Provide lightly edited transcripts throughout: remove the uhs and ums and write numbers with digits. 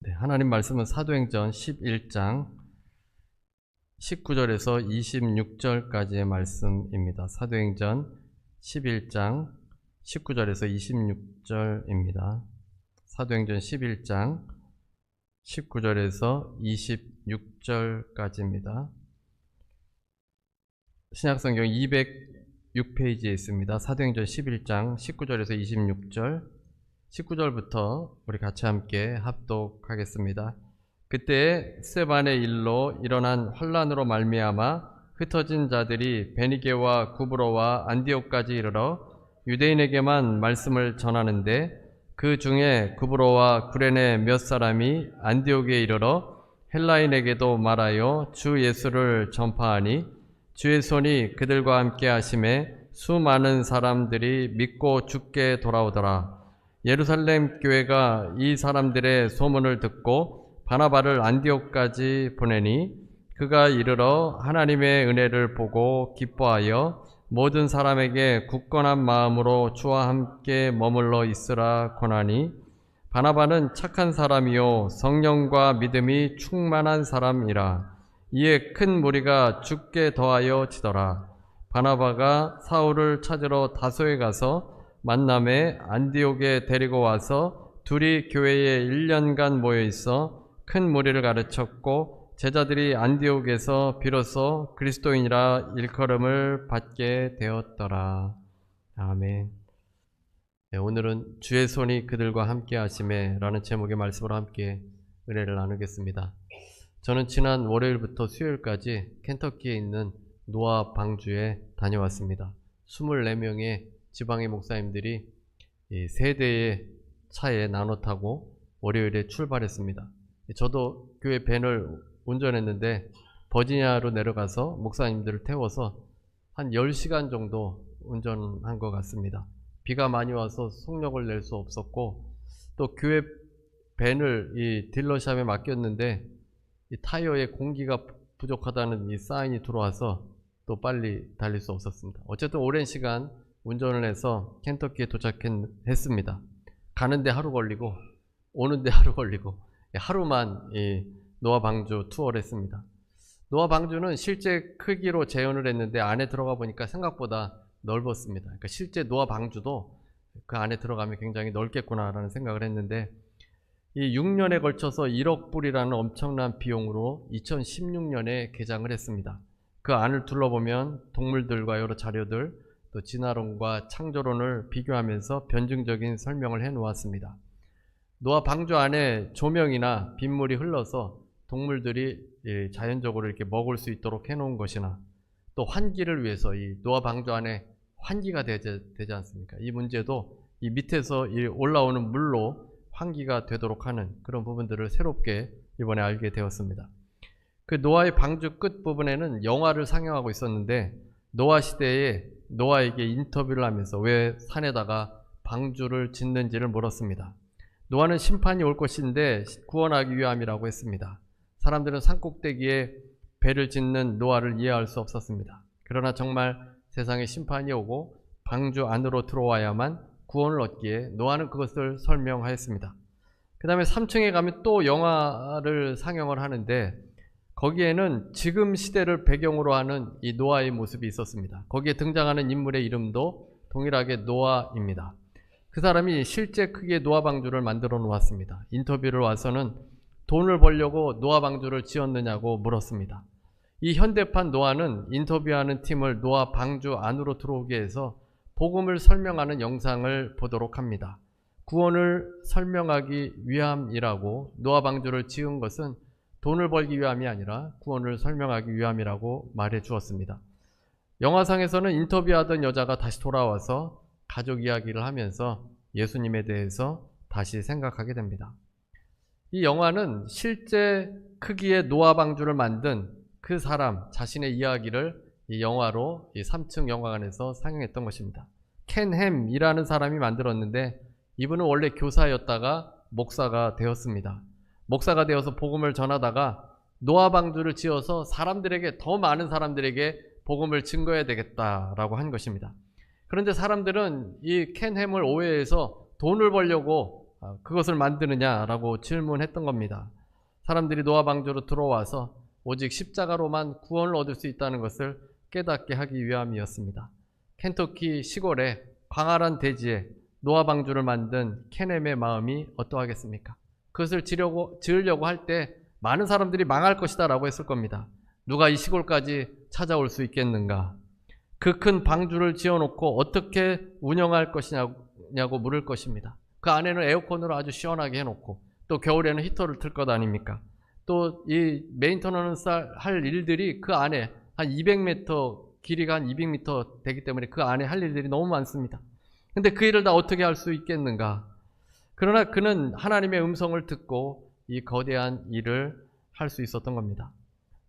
네, 하나님 말씀은 사도행전 11장 19절에서 26절까지의 말씀입니다. 사도행전 11장 19절에서 26절입니다. 사도행전 11장 19절에서 26절까지입니다. 신약성경 206페이지에 있습니다. 사도행전 11장 19절에서 26절, 19절부터 우리 같이 함께 합독하겠습니다. 그때 스데반의 일로 일어난 환란으로 말미암아 흩어진 자들이 베니게와 구브로와 안디옥까지 이르러 유대인에게만 말씀을 전하는데, 그 중에 구브로와 구레네 몇 사람이 안디옥에 이르러 헬라인에게도 말하여 주 예수를 전파하니, 주의 손이 그들과 함께 하심에 수많은 사람들이 믿고 주께 돌아오더라. 예루살렘 교회가 이 사람들의 소문을 듣고 바나바를 안디옥까지 보내니, 그가 이르러 하나님의 은혜를 보고 기뻐하여 모든 사람에게 굳건한 마음으로 주와 함께 머물러 있으라 권하니, 바나바는 착한 사람이요 성령과 믿음이 충만한 사람이라. 이에 큰 무리가 주께 더하여 지더라. 바나바가 사울을 찾으러 다소에 가서 만남에 안디옥에 데리고 와서 둘이 교회에 1년간 모여 있어 큰 무리를 가르쳤고, 제자들이 안디옥에서 비로소 그리스도인이라 일컬음을 받게 되었더라. 아멘. 네, 오늘은 주의 손이 그들과 함께 하심에 라는 제목의 말씀으로 함께 은혜를 나누겠습니다. 저는 지난 월요일부터 수요일까지 켄터키에 있는 노아 방주에 다녀왔습니다. 24명의 지방의 목사님들이 3대의 차에 나눠 타고 월요일에 출발했습니다. 저도 교회 밴을 운전했는데 버지니아로 내려가서 목사님들을 태워서 한 10시간 정도 운전한 것 같습니다. 비가 많이 와서 속력을 낼 수 없었고, 또 교회 밴을 이 딜러샵에 맡겼는데 이 타이어에 공기가 부족하다는 이 사인이 들어와서 또 빨리 달릴 수 없었습니다. 어쨌든 오랜 시간 운전을 해서 켄터키에 도착했습니다. 가는데 하루 걸리고 오는데 하루 걸리고 하루만 이 노아 방주 투어를 했습니다. 노아 방주는 실제 크기로 재현을 했는데 안에 들어가 보니까 생각보다 넓었습니다. 그러니까 실제 노아 방주도 그 안에 들어가면 굉장히 넓겠구나라는 생각을 했는데, 이 6년에 걸쳐서 1억 불이라는 엄청난 비용으로 2016년에 개장을 했습니다. 그 안을 둘러보면 동물들과 여러 자료들, 또 진화론과 창조론을 비교하면서 변증적인 설명을 해놓았습니다. 노아 방주 안에 조명이나 빗물이 흘러서 동물들이 자연적으로 이렇게 먹을 수 있도록 해놓은 것이나, 또 환기를 위해서 이 노아 방주 안에 환기가 되지 않습니까? 이 문제도 이 밑에서 이 올라오는 물로 환기가 되도록 하는 그런 부분들을 새롭게 이번에 알게 되었습니다. 그 노아의 방주 끝 부분에는 영화를 상영하고 있었는데, 노아 시대에 노아에게 인터뷰를 하면서 왜 산에다가 방주를 짓는지를 물었습니다. 노아는 심판이 올 것인데 구원하기 위함이라고 했습니다. 사람들은 산꼭대기에 배를 짓는 노아를 이해할 수 없었습니다. 그러나 정말 세상에 심판이 오고 방주 안으로 들어와야만 구원을 얻기에 노아는 그것을 설명하였습니다. 그 다음에 3층에 가면 또 영화를 상영을 하는데, 거기에는 지금 시대를 배경으로 하는 이 노아의 모습이 있었습니다. 거기에 등장하는 인물의 이름도 동일하게 노아입니다. 그 사람이 실제 크기의 노아 방주를 만들어 놓았습니다. 인터뷰를 와서는 돈을 벌려고 노아 방주를 지었느냐고 물었습니다. 이 현대판 노아는 인터뷰하는 팀을 노아 방주 안으로 들어오게 해서 복음을 설명하는 영상을 보도록 합니다. 구원을 설명하기 위함이라고 노아 방주를 지은 것은 돈을 벌기 위함이 아니라 구원을 설명하기 위함이라고 말해 주었습니다. 영화상에서는 인터뷰하던 여자가 다시 돌아와서 가족 이야기를 하면서 예수님에 대해서 다시 생각하게 됩니다. 이 영화는 실제 크기의 노아 방주를 만든 그 사람 자신의 이야기를 이 영화로 이 3층 영화관에서 상영했던 것입니다. 켄 햄이라는 사람이 만들었는데, 이분은 원래 교사였다가 목사가 되었습니다. 목사가 되어서 복음을 전하다가 노아 방주를 지어서 사람들에게, 더 많은 사람들에게 복음을 증거해야 되겠다라고 한 것입니다. 그런데 사람들은 이 켄 햄을 오해해서 돈을 벌려고 그것을 만드느냐라고 질문했던 겁니다. 사람들이 노아 방주로 들어와서 오직 십자가로만 구원을 얻을 수 있다는 것을 깨닫게 하기 위함이었습니다. 켄터키 시골의 광활한 대지에 노아 방주를 만든 켄햄의 마음이 어떠하겠습니까? 그것을 지으려고 할 때 많은 사람들이 망할 것이다 라고 했을 겁니다. 누가 이 시골까지 찾아올 수 있겠는가? 그 큰 방주를 지어놓고 어떻게 운영할 것이냐고 물을 것입니다. 그 안에는 에어컨으로 아주 시원하게 해놓고 또 겨울에는 히터를 틀 것 아닙니까? 또 이 메인터넌스 할 일들이 그 안에 한 200m, 길이가 한 200m 되기 때문에 그 안에 할 일들이 너무 많습니다. 근데 그 일을 다 어떻게 할 수 있겠는가? 그러나 그는 하나님의 음성을 듣고 이 거대한 일을 할 수 있었던 겁니다.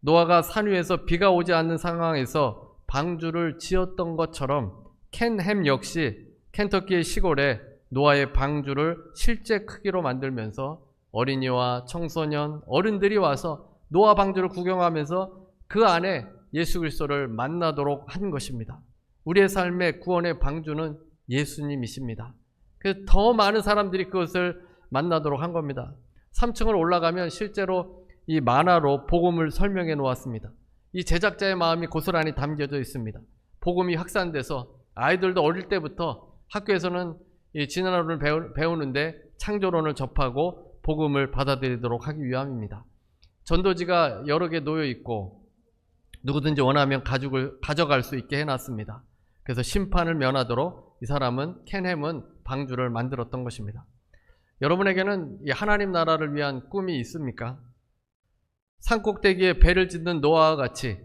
노아가 산 위에서 비가 오지 않는 상황에서 방주를 지었던 것처럼 켄햄 역시 켄터키의 시골에 노아의 방주를 실제 크기로 만들면서 어린이와 청소년, 어른들이 와서 노아 방주를 구경하면서 그 안에 예수 그리스도를 만나도록 한 것입니다. 우리의 삶의 구원의 방주는 예수님이십니다. 그래서 더 많은 사람들이 그것을 만나도록 한 겁니다. 3층을 올라가면 실제로 이 만화로 복음을 설명해 놓았습니다. 이 제작자의 마음이 고스란히 담겨져 있습니다. 복음이 확산돼서 아이들도 어릴 때부터 학교에서는 이 진화론을 배우는데 창조론을 접하고 복음을 받아들이도록 하기 위함입니다. 전도지가 여러 개 놓여 있고 누구든지 원하면 가져갈 수 있게 해놨습니다. 그래서 심판을 면하도록 이 사람은 켄햄은 방주를 만들었던 것입니다. 여러분에게는 이 하나님 나라를 위한 꿈이 있습니까? 산꼭대기에 배를 짓는 노아와 같이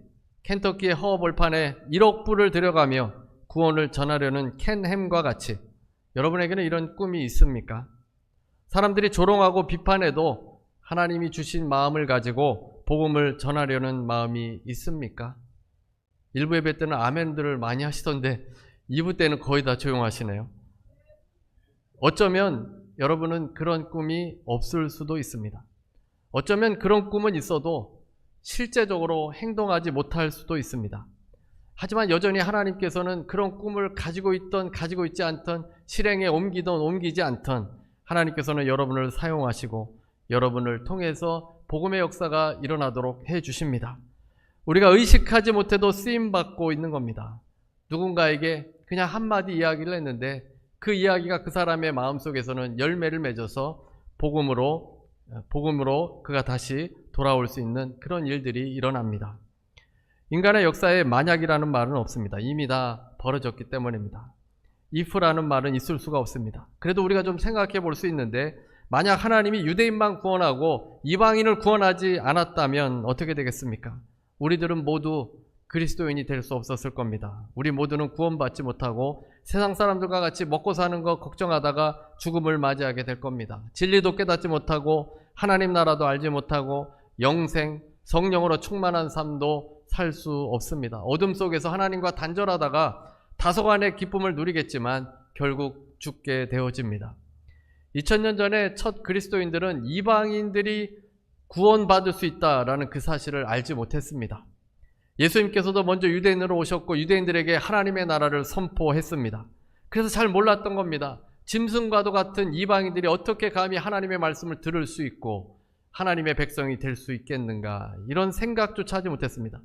켄터키의 허허벌판에 1억 불을 들여가며 구원을 전하려는 켄햄과 같이 여러분에게는 이런 꿈이 있습니까? 사람들이 조롱하고 비판해도 하나님이 주신 마음을 가지고 복음을 전하려는 마음이 있습니까? 일부 예배 때는 아멘들을 많이 하시던데 2부 때는 거의 다 조용하시네요. 어쩌면 여러분은 그런 꿈이 없을 수도 있습니다. 어쩌면 그런 꿈은 있어도 실제적으로 행동하지 못할 수도 있습니다. 하지만 여전히 하나님께서는 그런 꿈을 가지고 있던 가지고 있지 않던 실행에 옮기던 옮기지 않던 하나님께서는 여러분을 사용하시고 여러분을 통해서 복음의 역사가 일어나도록 해 주십니다. 우리가 의식하지 못해도 쓰임받고 있는 겁니다. 누군가에게 그냥 한마디 이야기를 했는데 그 이야기가 그 사람의 마음속에서는 열매를 맺어서 복음으로 그가 다시 돌아올 수 있는 그런 일들이 일어납니다. 인간의 역사에 만약이라는 말은 없습니다. 이미 다 벌어졌기 때문입니다. if라는 말은 있을 수가 없습니다. 그래도 우리가 좀 생각해 볼 수 있는데 만약 하나님이 유대인만 구원하고 이방인을 구원하지 않았다면 어떻게 되겠습니까? 우리들은 모두 그리스도인이 될 수 없었을 겁니다. 우리 모두는 구원받지 못하고 세상 사람들과 같이 먹고 사는 거 걱정하다가 죽음을 맞이하게 될 겁니다. 진리도 깨닫지 못하고 하나님 나라도 알지 못하고 영생, 성령으로 충만한 삶도 살 수 없습니다. 어둠 속에서 하나님과 단절하다가 다소간의 기쁨을 누리겠지만 결국 죽게 되어집니다. 2000년 전에 첫 그리스도인들은 이방인들이 구원받을 수 있다라는 그 사실을 알지 못했습니다. 예수님께서도 먼저 유대인으로 오셨고 유대인들에게 하나님의 나라를 선포했습니다. 그래서 잘 몰랐던 겁니다. 짐승과도 같은 이방인들이 어떻게 감히 하나님의 말씀을 들을 수 있고 하나님의 백성이 될 수 있겠는가, 이런 생각조차 하지 못했습니다.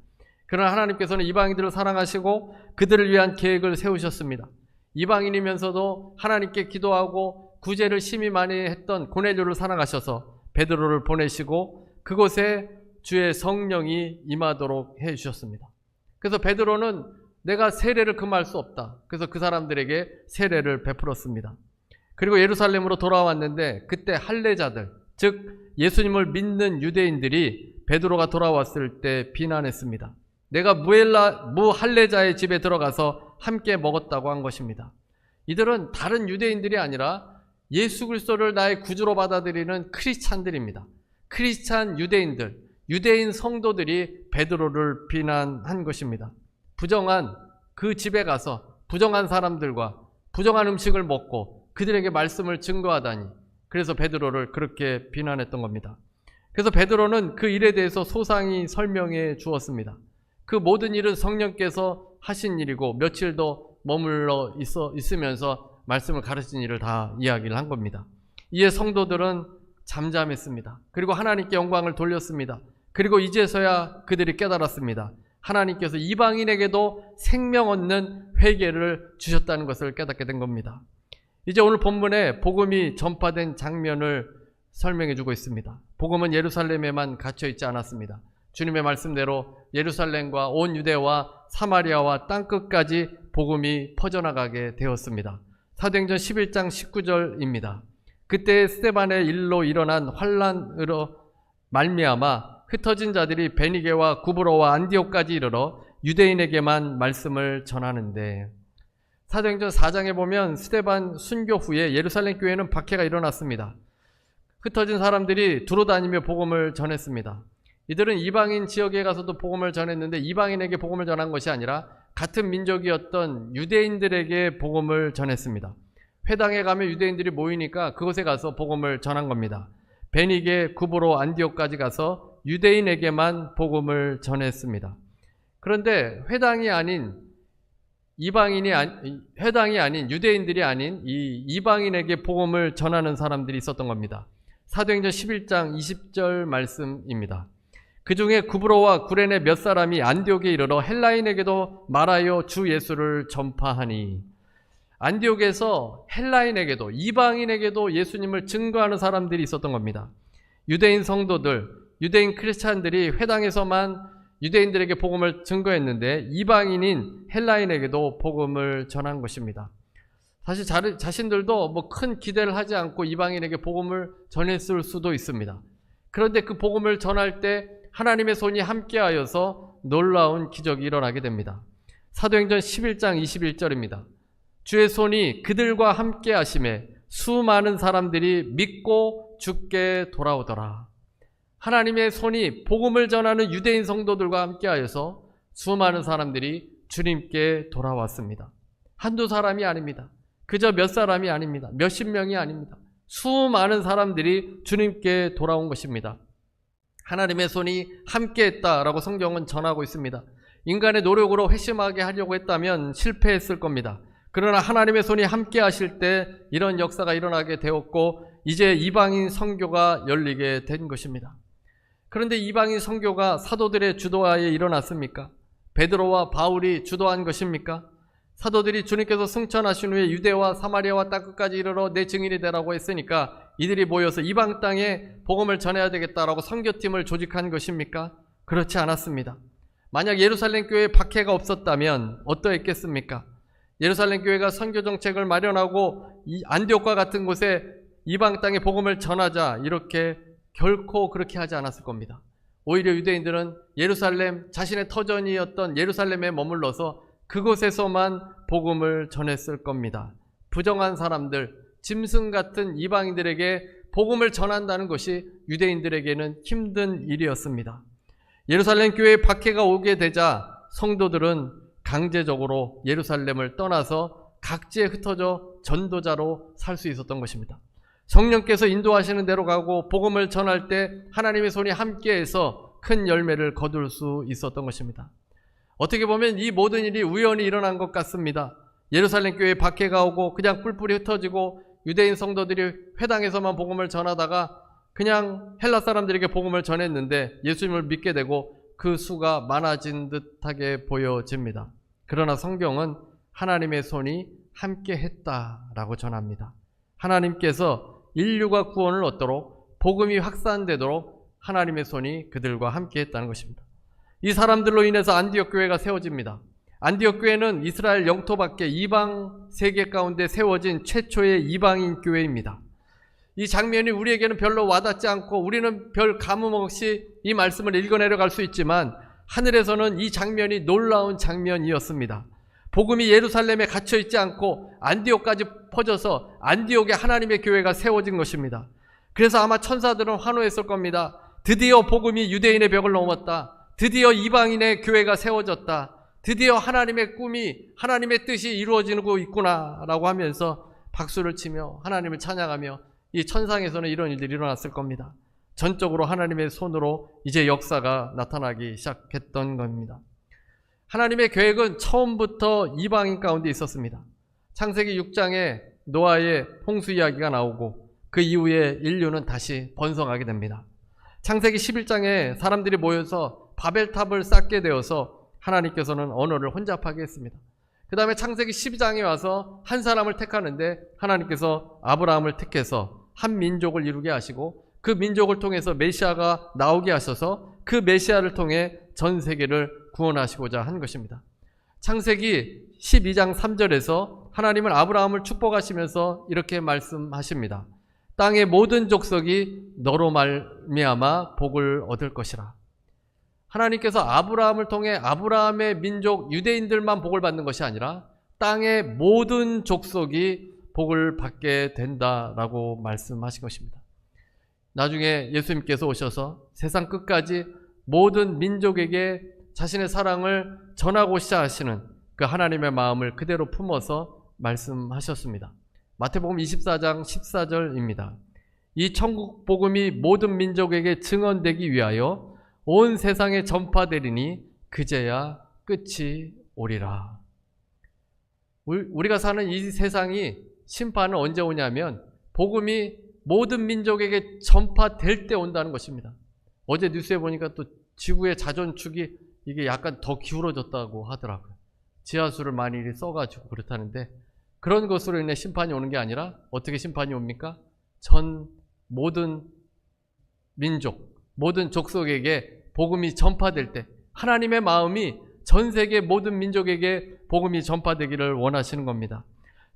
그러나 하나님께서는 이방인들을 사랑하시고 그들을 위한 계획을 세우셨습니다. 이방인이면서도 하나님께 기도하고 구제를 심히 많이 했던 고넬료를 사랑하셔서 베드로를 보내시고 그곳에 주의 성령이 임하도록 해주셨습니다. 그래서 베드로는 내가 세례를 금할 수 없다. 그래서 그 사람들에게 세례를 베풀었습니다. 그리고 예루살렘으로 돌아왔는데 그때 할례자들, 즉 예수님을 믿는 유대인들이 베드로가 돌아왔을 때 비난했습니다. 내가 무할례자의 집에 들어가서 함께 먹었다고 한 것입니다. 이들은 다른 유대인들이 아니라 예수 그리스도를 나의 구주로 받아들이는 크리스찬들입니다. 크리스찬 유대인들, 유대인 성도들이 베드로를 비난한 것입니다. 부정한 그 집에 가서 부정한 사람들과 부정한 음식을 먹고 그들에게 말씀을 증거하다니, 그래서 베드로를 그렇게 비난했던 겁니다. 그래서 베드로는 그 일에 대해서 소상히 설명해 주었습니다. 그 모든 일은 성령께서 하신 일이고 며칠 더 머물러 있으면서 말씀을 가르친 일을 다 이야기를 한 겁니다. 이에 성도들은 잠잠했습니다. 그리고 하나님께 영광을 돌렸습니다. 그리고 이제서야 그들이 깨달았습니다. 하나님께서 이방인에게도 생명 얻는 회개를 주셨다는 것을 깨닫게 된 겁니다. 이제 오늘 본문에 복음이 전파된 장면을 설명해 주고 있습니다. 복음은 예루살렘에만 갇혀 있지 않았습니다. 주님의 말씀대로 예루살렘과 온 유대와 사마리아와 땅끝까지 복음이 퍼져나가게 되었습니다. 사도행전 11장 19절입니다. 그때 스데반의 일로 일어난 환란으로 말미암아 흩어진 자들이 베니게와 구브로와 안디옥까지 이르러 유대인에게만 말씀을 전하는데, 사도행전 4장에 보면 스데반 순교 후에 예루살렘 교회는 박해가 일어났습니다. 흩어진 사람들이 두루다니며 복음을 전했습니다. 이들은 이방인 지역에 가서도 복음을 전했는데 이방인에게 복음을 전한 것이 아니라 같은 민족이었던 유대인들에게 복음을 전했습니다. 회당에 가면 유대인들이 모이니까 그곳에 가서 복음을 전한 겁니다. 베니게, 구브로, 안디옥까지 가서 유대인에게만 복음을 전했습니다. 그런데 회당이 아닌 유대인들이 아닌 이 이방인에게 복음을 전하는 사람들이 있었던 겁니다. 사도행전 11장 20절 말씀입니다. 그 중에 구브로와 구레네 몇 사람이 안디옥에 이르러 헬라인에게도 말하여 주 예수를 전파하니, 안디옥에서 헬라인에게도 이방인에게도 예수님을 증거하는 사람들이 있었던 겁니다. 유대인 성도들, 유대인 크리스찬들이 회당에서만 유대인들에게 복음을 증거했는데 이방인인 헬라인에게도 복음을 전한 것입니다. 사실 자신들도 뭐 큰 기대를 하지 않고 이방인에게 복음을 전했을 수도 있습니다. 그런데 그 복음을 전할 때 하나님의 손이 함께하여서 놀라운 기적이 일어나게 됩니다. 사도행전 11장 21절입니다. 주의 손이 그들과 함께 하심에 수많은 사람들이 믿고 주께 돌아오더라. 하나님의 손이 복음을 전하는 유대인 성도들과 함께하여서 수많은 사람들이 주님께 돌아왔습니다. 한두 사람이 아닙니다. 그저 몇 사람이 아닙니다. 몇십 명이 아닙니다. 수많은 사람들이 주님께 돌아온 것입니다. 하나님의 손이 함께했다라고 성경은 전하고 있습니다. 인간의 노력으로 회심하게 하려고 했다면 실패했을 겁니다. 그러나 하나님의 손이 함께 하실 때 이런 역사가 일어나게 되었고 이제 이방인 선교가 열리게 된 것입니다. 그런데 이방인 선교가 사도들의 주도하에 일어났습니까? 베드로와 바울이 주도한 것입니까? 사도들이 주님께서 승천하신 후에 유대와 사마리아와 땅끝까지 이르러 내 증인이 되라고 했으니까 이들이 모여서 이방 땅에 복음을 전해야 되겠다라고 선교팀을 조직한 것입니까? 그렇지 않았습니다. 만약 예루살렘 교회에 박해가 없었다면 어떠했겠습니까? 예루살렘 교회가 선교 정책을 마련하고 이 안디옥과 같은 곳에 이방 땅에 복음을 전하자 이렇게 결코 그렇게 하지 않았을 겁니다. 오히려 유대인들은 예루살렘, 자신의 터전이었던 예루살렘에 머물러서 그곳에서만 복음을 전했을 겁니다. 부정한 사람들, 짐승 같은 이방인들에게 복음을 전한다는 것이 유대인들에게는 힘든 일이었습니다. 예루살렘 교회에 박해가 오게 되자 성도들은 강제적으로 예루살렘을 떠나서 각지에 흩어져 전도자로 살 수 있었던 것입니다. 성령께서 인도하시는 대로 가고 복음을 전할 때 하나님의 손이 함께해서 큰 열매를 거둘 수 있었던 것입니다. 어떻게 보면 이 모든 일이 우연히 일어난 것 같습니다. 예루살렘 교회에 박해가 오고 그냥 뿔뿔이 흩어지고 유대인 성도들이 회당에서만 복음을 전하다가 그냥 헬라 사람들에게 복음을 전했는데 예수님을 믿게 되고 그 수가 많아진 듯하게 보여집니다. 그러나 성경은 하나님의 손이 함께 했다라고 전합니다. 하나님께서 인류가 구원을 얻도록 복음이 확산되도록 하나님의 손이 그들과 함께 했다는 것입니다. 이 사람들로 인해서 안디옥 교회가 세워집니다. 안디옥 교회는 이스라엘 영토 밖에 이방 세계 가운데 세워진 최초의 이방인 교회입니다. 이 장면이 우리에게는 별로 와닿지 않고 우리는 별 감흥 없이 이 말씀을 읽어내려 갈 수 있지만 하늘에서는 이 장면이 놀라운 장면이었습니다. 복음이 예루살렘에 갇혀 있지 않고 안디옥까지 퍼져서 안디옥에 하나님의 교회가 세워진 것입니다. 그래서 아마 천사들은 환호했을 겁니다. 드디어 복음이 유대인의 벽을 넘었다. 드디어 이방인의 교회가 세워졌다. 드디어 하나님의 꿈이, 하나님의 뜻이 이루어지고 있구나 라고 하면서 박수를 치며 하나님을 찬양하며 이 천상에서는 이런 일들이 일어났을 겁니다. 전적으로 하나님의 손으로 이제 역사가 나타나기 시작했던 겁니다. 하나님의 계획은 처음부터 이방인 가운데 있었습니다. 창세기 6장에 노아의 홍수 이야기가 나오고 그 이후에 인류는 다시 번성하게 됩니다. 창세기 11장에 사람들이 모여서 바벨탑을 쌓게 되어서 하나님께서는 언어를 혼잡하게 했습니다. 그 다음에 창세기 12장에 와서 한 사람을 택하는데 하나님께서 아브라함을 택해서 한 민족을 이루게 하시고 그 민족을 통해서 메시아가 나오게 하셔서 그 메시아를 통해 전 세계를 구원하시고자 한 것입니다. 창세기 12장 3절에서 하나님은 아브라함을 축복하시면서 이렇게 말씀하십니다. 땅의 모든 족속이 너로 말미암아 복을 얻을 것이라. 하나님께서 아브라함을 통해 아브라함의 민족 유대인들만 복을 받는 것이 아니라 땅의 모든 족속이 복을 받게 된다라고 말씀하신 것입니다. 나중에 예수님께서 오셔서 세상 끝까지 모든 민족에게 자신의 사랑을 전하고자 하시는 그 하나님의 마음을 그대로 품어서 말씀하셨습니다. 마태복음 24장 14절입니다. 이 천국 복음이 모든 민족에게 증언되기 위하여 온 세상에 전파되리니 그제야 끝이 오리라. 우리가 사는 이 세상이 심판은 언제 오냐면 복음이 모든 민족에게 전파될 때 온다는 것입니다. 어제 뉴스에 보니까 또 지구의 자전축이 이게 약간 더 기울어졌다고 하더라고요. 지하수를 많이 써가지고 그렇다는데 그런 것으로 인해 심판이 오는 게 아니라 어떻게 심판이 옵니까? 모든 민족, 모든 족속에게 복음이 전파될 때 하나님의 마음이 전 세계 모든 민족에게 복음이 전파되기를 원하시는 겁니다.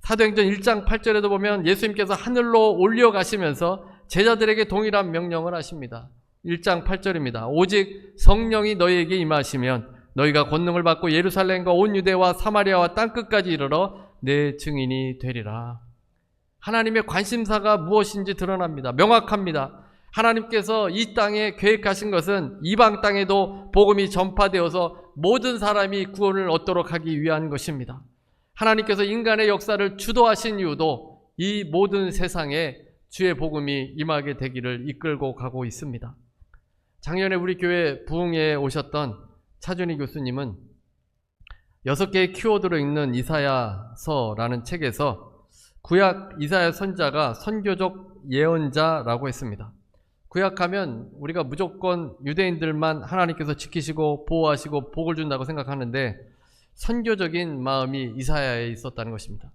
사도행전 1장 8절에도 보면 예수님께서 하늘로 올려가시면서 제자들에게 동일한 명령을 하십니다. 1장 8절입니다. 오직 성령이 너희에게 임하시면 너희가 권능을 받고 예루살렘과 온 유대와 사마리아와 땅끝까지 이르러 내 증인이 되리라. 하나님의 관심사가 무엇인지 드러납니다. 명확합니다. 하나님께서 이 땅에 계획하신 것은 이방 땅에도 복음이 전파되어서 모든 사람이 구원을 얻도록 하기 위한 것입니다. 하나님께서 인간의 역사를 주도하신 이유도 이 모든 세상에 주의 복음이 임하게 되기를 이끌고 가고 있습니다. 작년에 우리 교회 부흥회에 오셨던 차준희 교수님은 6개의 키워드로 읽는 이사야서라는 책에서 구약 이사야 선자가 선교적 예언자라고 했습니다. 구약하면 우리가 무조건 유대인들만 하나님께서 지키시고 보호하시고 복을 준다고 생각하는데 선교적인 마음이 이사야에 있었다는 것입니다.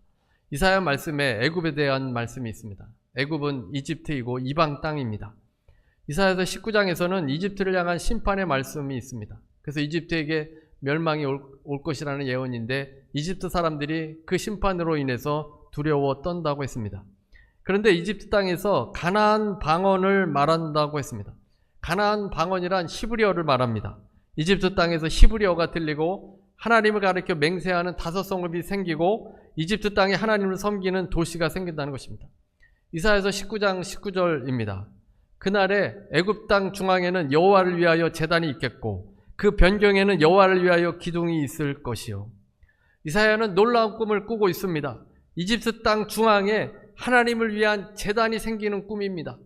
이사야 말씀에 애굽에 대한 말씀이 있습니다. 애굽은 이집트이고 이방 땅입니다. 이사야서 19장에서는 이집트를 향한 심판의 말씀이 있습니다. 그래서 이집트에게 멸망이 올 것이라는 예언인데 이집트 사람들이 그 심판으로 인해서 두려워 떤다고 했습니다. 그런데 이집트 땅에서 가나안 방언을 말한다고 했습니다. 가나안 방언이란 히브리어를 말합니다. 이집트 땅에서 히브리어가 들리고 하나님을 가리켜 맹세하는 5성읍이 생기고 이집트 땅에 하나님을 섬기는 도시가 생긴다는 것입니다. 이사야서 19장 19절입니다. 그날에 애굽 땅 중앙에는 여호와를 위하여 제단이 있겠고 그 변경에는 여호와를 위하여 기둥이 있을 것이요. 이사야는 놀라운 꿈을 꾸고 있습니다. 이집트 땅 중앙에 하나님을 위한 제단이 생기는 꿈입니다.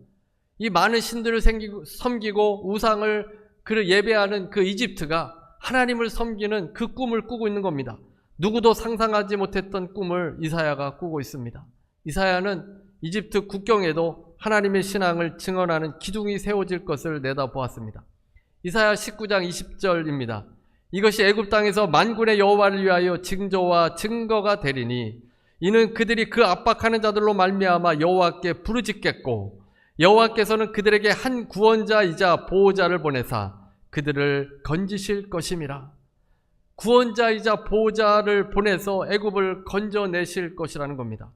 이 많은 신들을 섬기고 우상을 예배하는 그 이집트가 하나님을 섬기는 그 꿈을 꾸고 있는 겁니다. 누구도 상상하지 못했던 꿈을 이사야가 꾸고 있습니다. 이사야는 이집트 국경에도 하나님의 신앙을 증언하는 기둥이 세워질 것을 내다보았습니다. 이사야 19장 20절입니다. 이것이 애굽 땅에서 만군의 여호와를 위하여 징조와 증거가 되리니 이는 그들이 그 압박하는 자들로 말미암아 여호와께 부르짖겠고 여호와께서는 그들에게 한 구원자이자 보호자를 보내사 그들을 건지실 것임이라. 구원자이자 보호자를 보내서 애굽을 건져내실 것이라는 겁니다.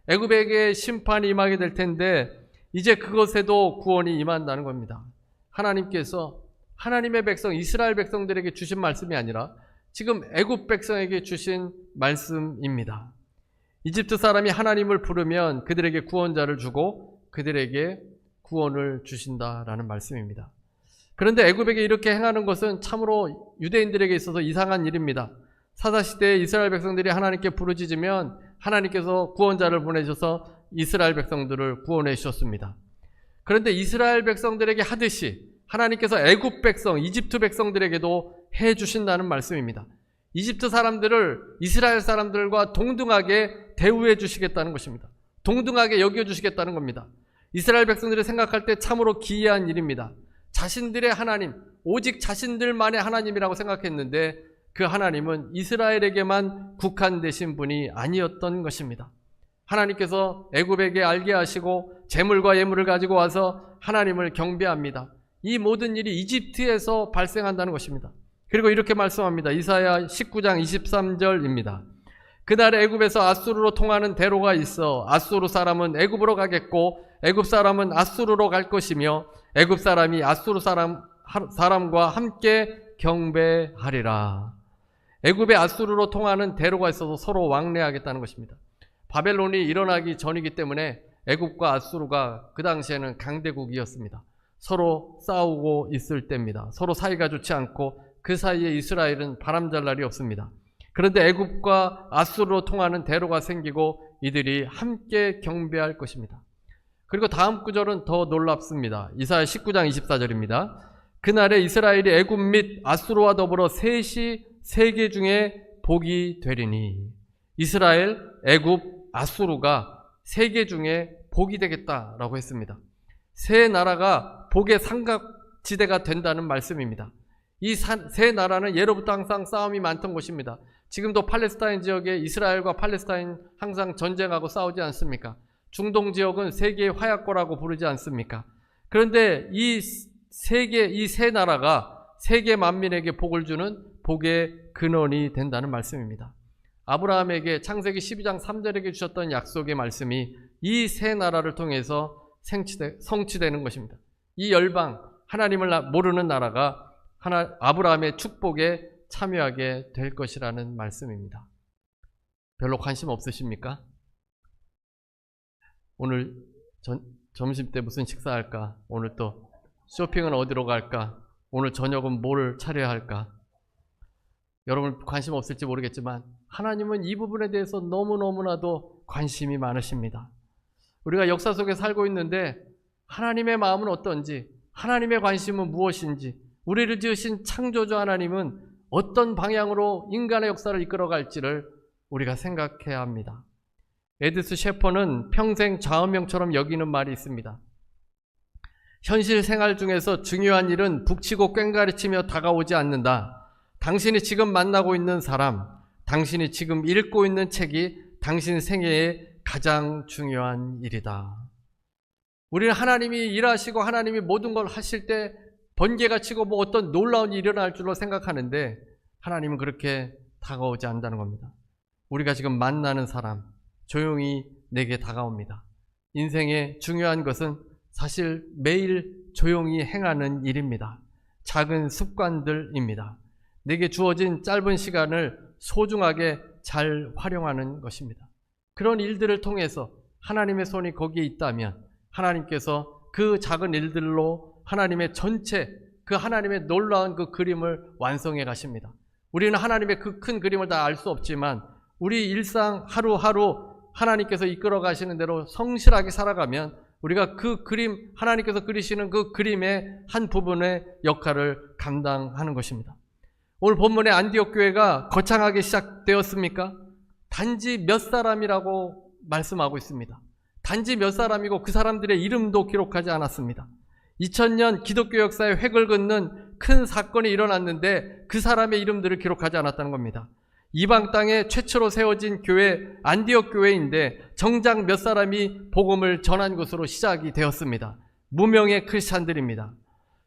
애굽에게 심판이 임하게 될 텐데 이제 그것에도 구원이 임한다는 겁니다. 하나님께서 하나님의 백성 이스라엘 백성들에게 주신 말씀이 아니라 지금 애굽 백성에게 주신 말씀입니다. 이집트 사람이 하나님을 부르면 그들에게 구원자를 주고 그들에게 구원을 주신다라는 말씀입니다. 그런데 애굽에게 이렇게 행하는 것은 참으로 유대인들에게 있어서 이상한 일입니다. 사사시대에 이스라엘 백성들이 하나님께 부르짖으면 하나님께서 구원자를 보내셔서 이스라엘 백성들을 구원해 주셨습니다. 그런데 이스라엘 백성들에게 하듯이 하나님께서 애굽 백성, 이집트 백성들에게도 해 주신다는 말씀입니다. 이집트 사람들을 이스라엘 사람들과 동등하게 대우해 주시겠다는 것입니다. 동등하게 여겨 주시겠다는 겁니다. 이스라엘 백성들이 생각할 때 참으로 기이한 일입니다. 자신들의 하나님, 오직 자신들만의 하나님이라고 생각했는데 그 하나님은 이스라엘에게만 국한되신 분이 아니었던 것입니다. 하나님께서 애굽에게 알게 하시고 재물과 예물을 가지고 와서 하나님을 경배합니다. 이 모든 일이 이집트에서 발생한다는 것입니다. 그리고 이렇게 말씀합니다. 이사야 19장 23절입니다. 그날에 애굽에서 아수르로 통하는 대로가 있어 아수르 사람은 애굽으로 가겠고 애굽 사람은 아수르로 갈 것이며 애굽 사람이 아수르 사람과 함께 경배하리라. 애굽에 아수르로 통하는 대로가 있어서 서로 왕래하겠다는 것입니다. 바벨론이 일어나기 전이기 때문에 애굽과 아수르가 그 당시에는 강대국이었습니다. 서로 싸우고 있을 때입니다. 서로 사이가 좋지 않고 그 사이에 이스라엘은 바람잘 날이 없습니다. 그런데 애굽과 아수르로 통하는 대로가 생기고 이들이 함께 경배할 것입니다. 그리고 다음 구절은 더 놀랍습니다. 이사야 19장 24절입니다. 그날에 이스라엘이 애굽 및 아수르와 더불어 셋이 세계 중에 복이 되리니. 이스라엘, 애굽, 아수르가 세계 중에 복이 되겠다라고 했습니다. 세 나라가 복의 삼각지대가 된다는 말씀입니다. 이 세 나라는 예로부터 항상 싸움이 많던 곳입니다. 지금도 팔레스타인 지역에 이스라엘과 팔레스타인 항상 전쟁하고 싸우지 않습니까? 중동 지역은 세계의 화약고라고 부르지 않습니까? 그런데 이 세 나라가 세계 만민에게 복을 주는 복의 근원이 된다는 말씀입니다. 아브라함에게 창세기 12장 3절에게 주셨던 약속의 말씀이 이 세 나라를 통해서 성취되는 것입니다. 이 열방, 하나님을 모르는 나라가 아브라함의 축복에 참여하게 될 것이라는 말씀입니다. 별로 관심 없으십니까? 오늘 점심 때 무슨 식사할까? 오늘 또 쇼핑은 어디로 갈까? 오늘 저녁은 뭘 차려야 할까? 여러분 관심 없을지 모르겠지만 하나님은 이 부분에 대해서 너무너무나도 관심이 많으십니다. 우리가 역사 속에 살고 있는데 하나님의 마음은 어떤지, 하나님의 관심은 무엇인지, 우리를 지으신 창조주 하나님은 어떤 방향으로 인간의 역사를 이끌어갈지를 우리가 생각해야 합니다. 에드스 셰퍼는 평생 좌우명처럼 여기는 말이 있습니다. 현실 생활 중에서 중요한 일은 북치고 꽹가리치며 다가오지 않는다. 당신이 지금 만나고 있는 사람, 당신이 지금 읽고 있는 책이 당신 생애의 가장 중요한 일이다. 우리는 하나님이 일하시고 하나님이 모든 걸 하실 때 번개가 치고 뭐 어떤 놀라운 일이 일어날 줄로 생각하는데 하나님은 그렇게 다가오지 않는다는 겁니다. 우리가 지금 만나는 사람, 조용히 내게 다가옵니다. 인생의 중요한 것은 사실 매일 조용히 행하는 일입니다. 작은 습관들입니다. 내게 주어진 짧은 시간을 소중하게 잘 활용하는 것입니다. 그런 일들을 통해서 하나님의 손이 거기에 있다면 하나님께서 그 작은 일들로 하나님의 전체, 그 하나님의 놀라운 그 그림을 완성해 가십니다. 우리는 하나님의 그 큰 그림을 다 알 수 없지만 우리 일상 하루하루 하나님께서 이끌어 가시는 대로 성실하게 살아가면 우리가 그 그림, 하나님께서 그리시는 그 그림의 한 부분의 역할을 감당하는 것입니다. 오늘 본문의 안디옥 교회가 거창하게 시작되었습니까? 단지 몇 사람이라고 말씀하고 있습니다. 단지 몇 사람이고 그 사람들의 이름도 기록하지 않았습니다. 2000년 기독교 역사에 획을 긋는 큰 사건이 일어났는데 그 사람의 이름들을 기록하지 않았다는 겁니다. 이방 땅에 최초로 세워진 교회 안디옥 교회인데 정작 몇 사람이 복음을 전한 것으로 시작이 되었습니다. 무명의 크리스찬들입니다.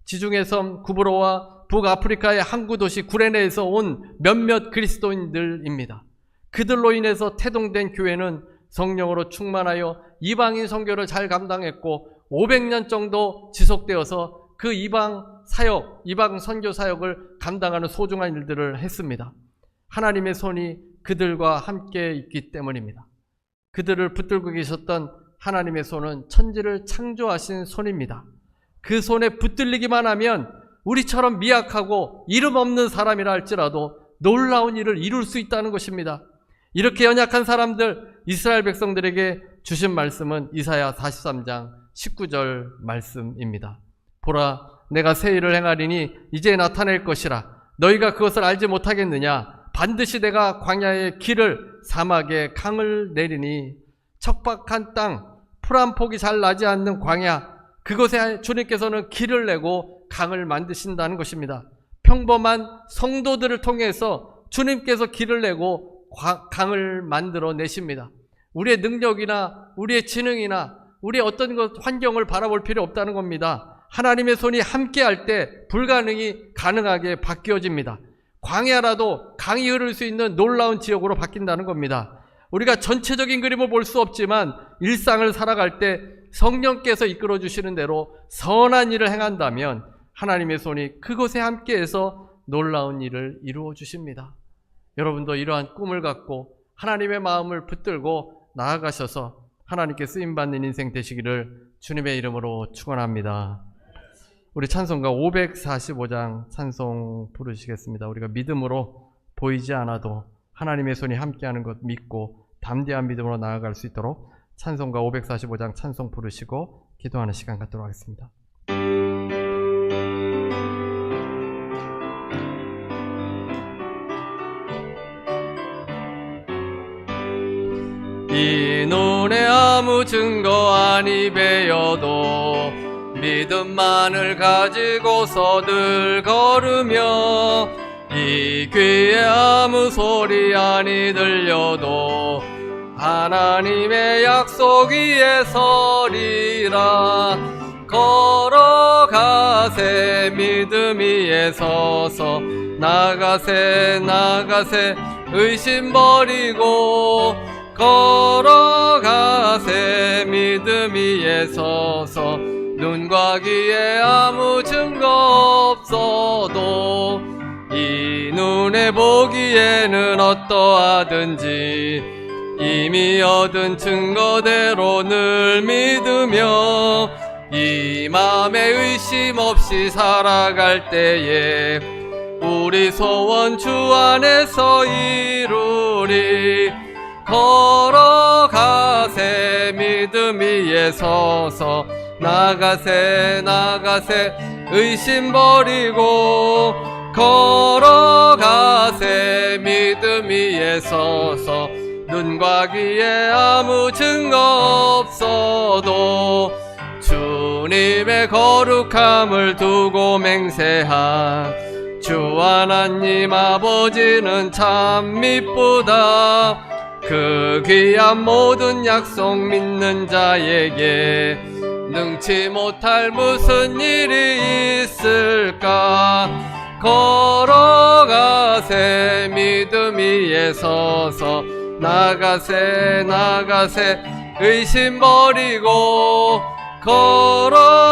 지중해 섬 구브로와 북아프리카의 항구 도시 구레네에서 온 몇몇 그리스도인들입니다. 그들로 인해서 태동된 교회는 성령으로 충만하여 이방인 선교를 잘 감당했고 500년 정도 지속되어서 그 이방 사역, 이방 선교 사역을 감당하는 소중한 일들을 했습니다. 하나님의 손이 그들과 함께 있기 때문입니다. 그들을 붙들고 계셨던 하나님의 손은 천지를 창조하신 손입니다. 그 손에 붙들리기만 하면 우리처럼 미약하고 이름 없는 사람이라 할지라도 놀라운 일을 이룰 수 있다는 것입니다. 이렇게 연약한 사람들, 이스라엘 백성들에게 주신 말씀은 이사야 43장 19절 말씀입니다. 보라, 내가 새 일을 행하리니 이제 나타낼 것이라. 너희가 그것을 알지 못하겠느냐? 반드시 내가 광야의 길을, 사막에 강을 내리니 척박한 땅, 풀 한 폭이 잘 나지 않는 광야, 그곳에 주님께서는 길을 내고 강을 만드신다는 것입니다. 평범한 성도들을 통해서 주님께서 길을 내고 강을 만들어 내십니다. 우리의 능력이나 우리의 지능이나 우리의 어떤 환경을 바라볼 필요 없다는 겁니다. 하나님의 손이 함께할 때 불가능이 가능하게 바뀌어집니다. 광야라도 강이 흐를 수 있는 놀라운 지역으로 바뀐다는 겁니다. 우리가 전체적인 그림을 볼 수 없지만 일상을 살아갈 때 성령께서 이끌어 주시는 대로 선한 일을 행한다면 하나님의 손이 그곳에 함께해서 놀라운 일을 이루어 주십니다. 여러분도 이러한 꿈을 갖고 하나님의 마음을 붙들고 나아가셔서 하나님께 쓰임받는 인생 되시기를 주님의 이름으로 축원합니다. 우리 찬송가 545장 찬송 부르시겠습니다. 우리가 믿음으로 보이지 않아도 하나님의 손이 함께하는 것 믿고 담대한 믿음으로 나아갈 수 있도록 찬송가 545장 찬송 부르시고 기도하는 시간 갖도록 하겠습니다. 이 눈에 아무 증거 아니 배여도 믿음만을 가지고서 늘 걸으며 이 귀에 아무 소리 아니 들려도 하나님의 약속 위에 서리라. 걸어가세 믿음 위에 서서 나가세 나가세 의심 버리고 걸어가세 믿음 위에 서서 눈과 귀에 아무 증거 없어도 이 눈에 보기에는 어떠하든지 이미 얻은 증거대로 늘 믿으며 이 맘에 의심 없이 살아갈 때에 우리 소원 주 안에서 이루리. 걸어가세 믿음 위에 서서 나가세 나가세 의심 버리고 걸어가세 믿음 위에 서서 눈과 귀에 아무 증거 없어도 주님의 거룩함을 두고 맹세한 주 하나님 아버지는 참 미쁘다. 그 귀한 모든 약속 믿는 자에게 능치 못할 무슨 일이 있을까. 걸어가세 믿음 위에 서서 나가세 나가세 의심 버리고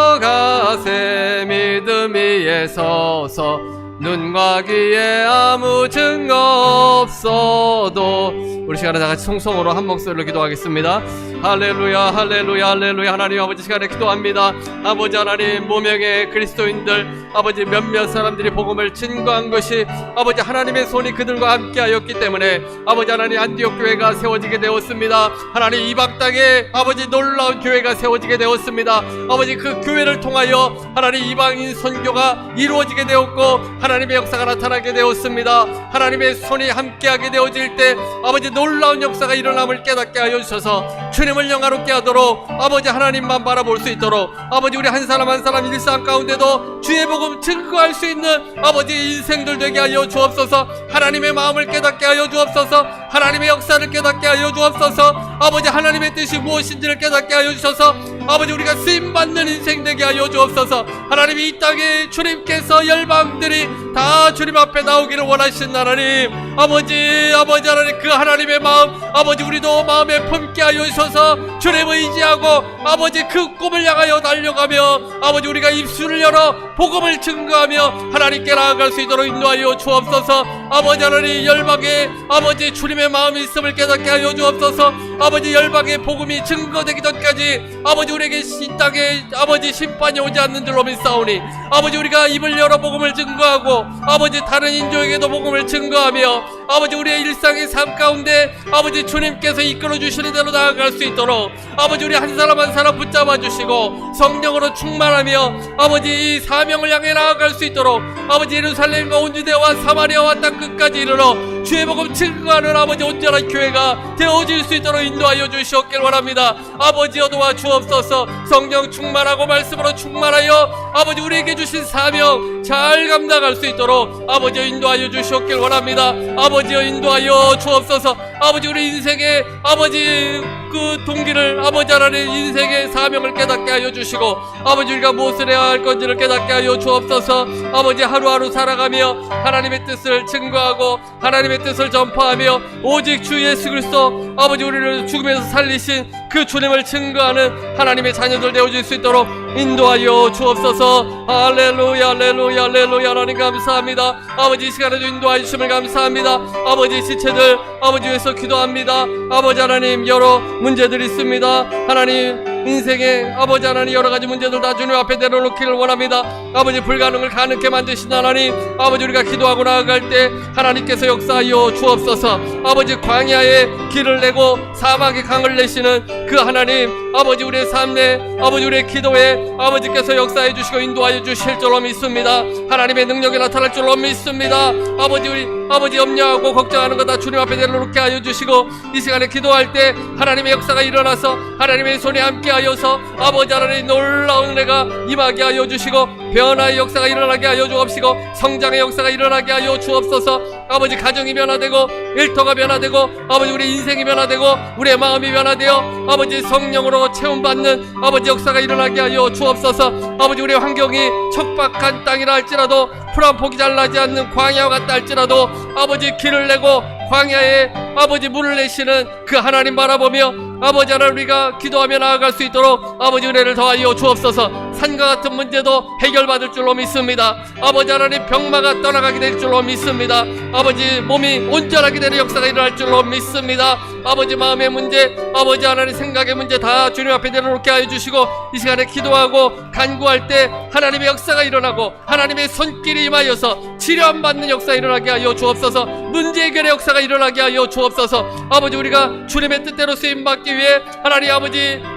걸어가세 믿음 위에 서서 눈과 귀에 아무 증거 없어도. 우리 시간에 다같이 송성으로 한 목소리로 기도하겠습니다. 할렐루야 할렐루야 할렐루야. 하나님 아버지 시간에 기도합니다. 아버지 하나님 무명의 그리스도인들 아버지 몇몇 사람들이 복음을 증거한 것이 아버지 하나님의 손이 그들과 함께하였기 때문에 아버지 하나님 안디옥 교회가 세워지게 되었습니다. 하나님 이방 땅에 아버지 놀라운 교회가 세워지게 되었습니다. 아버지 그 교회를 통하여 하나님 이방인 선교가 이루어지게 되었고 하나님의 역사가 나타나게 되었습니다. 하나님의 손이 함께하게 되어질 때 아버지 놀라운 역사가 일어남을 깨닫게 하여 주셔서 주님을 영화롭게 하도록 아버지 하나님만 바라볼 수 있도록 아버지 우리 한 사람 한 사람 일상 가운데도 주의 복음 증거할 수 있는 아버지 인생들 되게 하여 주옵소서. 하나님의 마음을 깨닫게 하여 주옵소서. 하나님의 역사를 깨닫게 하여 주옵소서. 아버지 하나님의 뜻이 무엇인지를 깨닫게 하여 주셔서 아버지 우리가 쓰임받는 인생 되게 하여 주옵소서. 하나님 이 땅에 주님께서 열방들이 다 주님 앞에 나오기를 원하신 하나님 아버지 하나님 그 하나님의 마음 아버지 우리도 마음에 품게 하여 주셔서 주님 의지하고 아버지 그 꿈을 향하여 달려가며 아버지 우리가 입술을 열어 복음을 증거하며 하나님께 나아갈 수 있도록 인도하여 주옵소서. 아버지 하나님 열방에 아버지 주님의 마음이 있음을 깨닫게 하여 주옵소서. 아버지 열방의 복음이 증거되기 전까지 아버지 우리에게 이 땅에 아버지 심판이 오지 않는 줄로 믿사오니 아버지 우리가 입을 열어 복음을 증거하고 아버지 다른 인종에게도 복음을 증거하며 아버지 우리의 일상의 삶 가운데 아버지 주님께서 이끌어 주시는 대로 나아갈 수 있도록 아버지 우리 한 사람 한 사람 붙잡아 주시고 성령으로 충만하며 아버지 이 사명을 향해 나아갈 수 있도록 아버지 예루살렘과 온 유대와 사마리아와 땅 끝까지 이르러 주의 복음 증거하는 아버지 온전한 교회가 되어질 수 있도록 인도하여 주시옵길 원합니다. 아버지여 도와주옵소서. 성령 충만하고 말씀으로 충만하여 아버지 우리에게 주신 사명 잘 감당할 수 있도록 아버지여 인도하여 주시옵길 원합니다. 아버지여 인도하여 주옵소서. 아버지 우리 인생의 아버지 그 동기를 아버지 하나님 인생의 사명을 깨닫게 하여 주시고 아버지 우리가 무엇을 해야 할 건지를 깨닫게 하여 주옵소서. 아버지 하루하루 살아가며 하나님의 뜻을 증거하고 하나님의 뜻을 전파하며 오직 주 예수 그리스도 아버지 우리를 죽음에서 살리신 그 주님을 증거하는 하나님의 자녀들 되어질 수 있도록 인도하여 주옵소서. 할렐루야 할렐루야 할렐루야. 하나님 감사합니다. 아버지 이 시간에도 인도하여 주심을 감사합니다. 아버지 지체들 아버지 위해서 기도합니다. 아버지 하나님 여러 문제들이 있습니다. 하나님 인생의 아버지 하나님 여러가지 문제들 다 주님 앞에 내려놓기를 원합니다. 아버지 불가능을 가능케 만드신 하나님 아버지 우리가 기도하고 나아갈 때 하나님께서 역사하여 주옵소서. 아버지 광야에 길을 내고 사막에 강을 내시는 그 하나님 아버지 우리의 삶에 아버지 우리의 기도에 아버지께서 역사해 주시고 인도하여 주실 줄로 믿습니다. 하나님의 능력이 나타날 줄로 믿습니다. 아버지 우리 아버지 염려하고 걱정하는 거 다 주님 앞에 내려놓게 하여 주시고 이 시간에 기도할 때 하나님의 역사가 일어나서 하나님의 손에 함께 하여서 아버지 하나님 놀라운 은혜가 임하게 하여 주시고 변화의 역사가 일어나게 하여 주옵시고 성장의 역사가 일어나게 하여 주옵소서. 아버지 가정이 변화되고 일터가 변화되고 아버지 우리 인생이 변화되고 우리의 마음이 변화되어 아버지 성령으로 체험받는 아버지 역사가 일어나게 하여 주옵소서. 아버지 우리의 환경이 척박한 땅이라 할지라도 풀 한 폭이 잘 나지 않는 광야와 같다 할지라도 아버지 길을 내고 광야에 아버지 물을 내시는 그 하나님 바라보며 아버지 하나님 우리가 기도하며 나아갈 수 있도록 아버지 은혜를 더하여 주옵소서. 산과 같은 문제도 해결받을 줄로 믿습니다. 아버지 하나님 병마가 떠나가게 될 줄로 믿습니다. 아버지 몸이 온전하게 되는 역사가 일어날 줄로 믿습니다. 아버지 마음의 문제 아버지 하나님 생각의 문제 다 주님 앞에 내려놓게 하여 주시고 이 시간에 기도하고 간구할 때 하나님의 역사가 일어나고 하나님의 손길이 임하여서 치료 안 받는 역사가 일어나게 하여 주옵소서. 문제 해결의 역사가 일어나게 하여 주옵소서. 아버지 우리가 주님의 뜻대로 쓰임받기 위해 하나님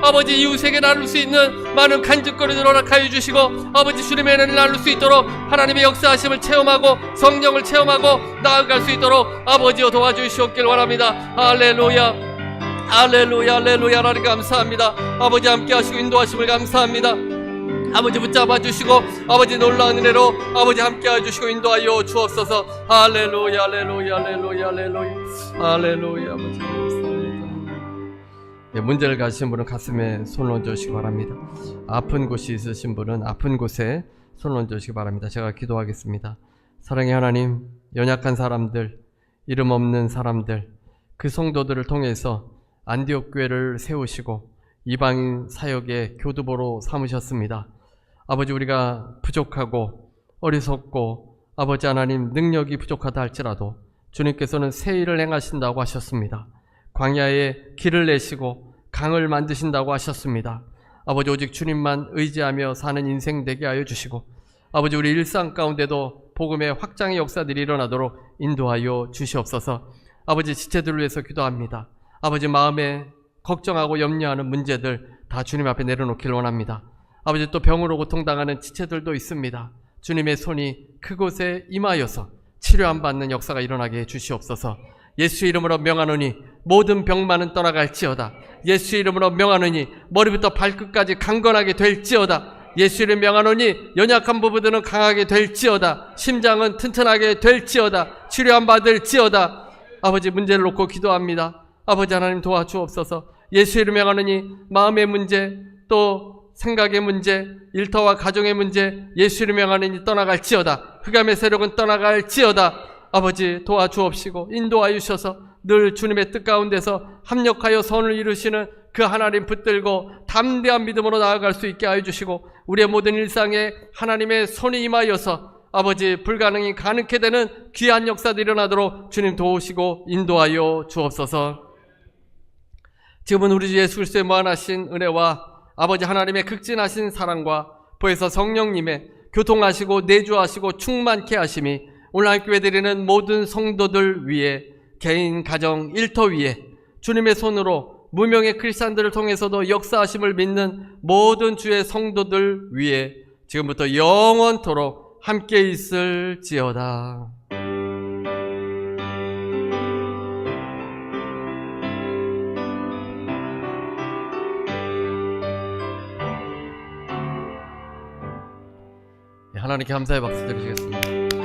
아버지 이웃에게 나눌 수 있는 많은 간증거리를 허락하여 주시고 아버지 주님의 은혜를 나눌 수 있도록 하나님의 역사하심을 체험하고 성령을 체험하고 나아갈 수 있도록 아버지여 도와주시옵길 원합니다. 할렐루야 할렐루야 할렐루야. 하나님 감사합니다. 아버지 함께 하시고 인도하심을 감사합니다. 아버지 붙잡아 주시고 아버지 놀라운 은혜로 아버지 함께 해주시고 인도하여 주옵소서. 할렐루야 할렐루야 할렐루야 할렐루야 할렐루야. 아버지 감사합니다. 문제를 가지신 분은 가슴에 손을 얹으시기 바랍니다. 아픈 곳이 있으신 분은 아픈 곳에 손을 얹으시기 바랍니다. 제가 기도하겠습니다. 사랑의 하나님, 연약한 사람들, 이름 없는 사람들, 그 성도들을 통해서 안디옥 교회를 세우시고 이방인 사역의 교두보로 삼으셨습니다. 아버지 우리가 부족하고 어리석고 아버지 하나님 능력이 부족하다 할지라도 주님께서는 새 일을 행하신다고 하셨습니다. 광야에 길을 내시고 강을 만드신다고 하셨습니다. 아버지 오직 주님만 의지하며 사는 인생 되게 하여 주시고 아버지 우리 일상 가운데도 복음의 확장의 역사들이 일어나도록 인도하여 주시옵소서. 아버지 지체들을 위해서 기도합니다. 아버지 마음에 걱정하고 염려하는 문제들 다 주님 앞에 내려놓기를 원합니다. 아버지 또 병으로 고통당하는 지체들도 있습니다. 주님의 손이 그곳에 임하여서 치료 안 받는 역사가 일어나게 해 주시옵소서. 예수 이름으로 명하노니 모든 병만은 떠나갈지어다. 예수 이름으로 명하노니 머리부터 발끝까지 강건하게 될지어다. 예수 이름 명하노니 연약한 부부들은 강하게 될지어다. 심장은 튼튼하게 될지어다. 치료 안 받을지어다. 아버지 문제를 놓고 기도합니다. 아버지 하나님 도와주옵소서. 예수 이름 명하노니 마음의 문제 또 생각의 문제, 일터와 가정의 문제 예수 이름 명하노니 떠나갈지어다. 흑암의 세력은 떠나갈지어다. 아버지 도와주옵시고 인도하여 주셔서 늘 주님의 뜻 가운데서 합력하여 선을 이루시는 그 하나님 붙들고 담대한 믿음으로 나아갈 수 있게 하여 주시고 우리의 모든 일상에 하나님의 손이 임하여서 아버지 불가능이 가능케 되는 귀한 역사들이 일어나도록 주님 도우시고 인도하여 주옵소서. 지금은 우리 주 예수 그리스도의 무한하신 은혜와 아버지 하나님의 극진하신 사랑과 보혜사 성령님의 교통하시고 내주하시고 충만케 하심이 오늘 함께 드리는 모든 성도들 위해, 개인, 가정, 일터 위에 주님의 손으로 무명의 크리스찬들을 통해서도 역사하심을 믿는 모든 주의 성도들 위해 지금부터 영원토록 함께 있을지어다. 하나님께 감사의 박수 드리시겠습니다.